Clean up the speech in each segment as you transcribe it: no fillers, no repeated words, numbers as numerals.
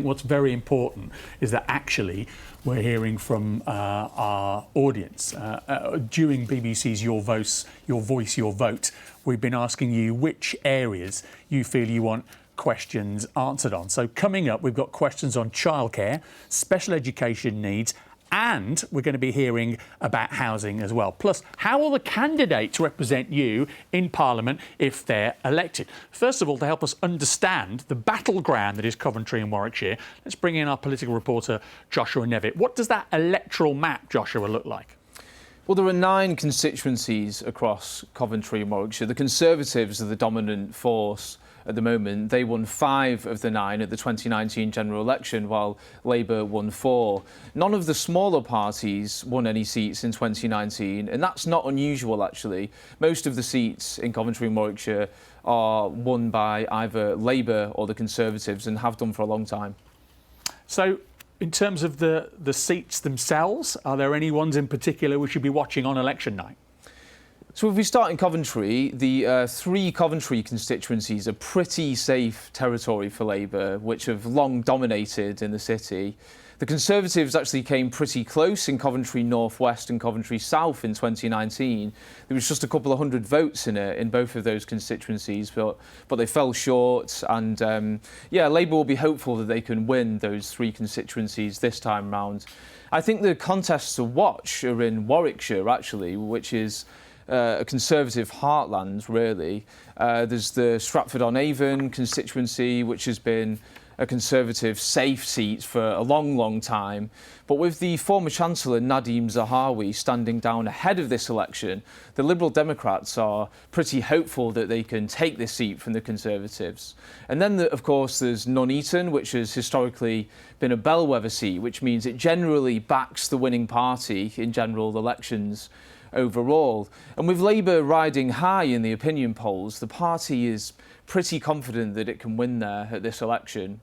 What's very important is that actually we're hearing from our audience. During BBC's Your Voice, Your Vote, we've been asking you which areas you feel you want questions answered on. So coming up, we've got questions on childcare, special education needs, and we're going to be hearing about housing as well. Plus, how will the candidates represent you in Parliament if they're elected? First of all, to help us understand the battleground that is Coventry and Warwickshire, let's bring in our political reporter, Joshua Nevett. What does that electoral map, Joshua, look like? Well, there are 9 constituencies across Coventry and Warwickshire. The Conservatives are the dominant force at the moment. They won 5 of the 9 at the 2019 general election, while Labour won 4. None of the smaller parties won any seats in 2019, and that's not unusual, actually. Most of the seats in Coventry and Warwickshire are won by either Labour or the Conservatives, and have done for a long time. So, in terms of the seats themselves, are there any ones in particular we should be watching on election night? So if we start in Coventry, the 3 Coventry constituencies are pretty safe territory for Labour, which have long dominated in the city. The Conservatives actually came pretty close in Coventry North West and Coventry South in 2019. There was just a couple of hundred votes in both of those constituencies, but they fell short. And Labour will be hopeful that they can win those 3 constituencies this time round. I think the contests to watch are in Warwickshire, actually, which is a Conservative heartland, really. There's the Stratford-on-Avon constituency, which has been a Conservative safe seat for a long, long time. But with the former Chancellor Nadhim Zahawi standing down ahead of this election, the Liberal Democrats are pretty hopeful that they can take this seat from the Conservatives. And then, of course, there's Nuneaton, which has historically been a bellwether seat, which means it generally backs the winning party in general elections overall. And with Labour riding high in the opinion polls, the party is pretty confident that it can win there at this election.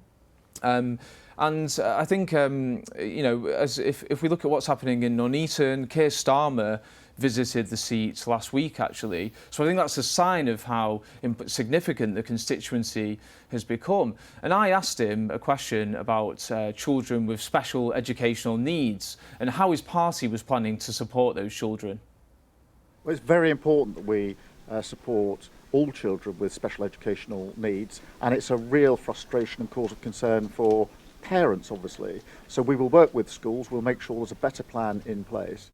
And I think, if we look at what's happening in Nuneaton, Keir Starmer visited the seat last week, actually. So I think that's a sign of how significant the constituency has become. And I asked him a question about children with special educational needs and how his party was planning to support those children. Well, it's very important that we support all children with special educational needs, and it's a real frustration and cause of concern for parents, obviously. So we will work with schools, we'll make sure there's a better plan in place.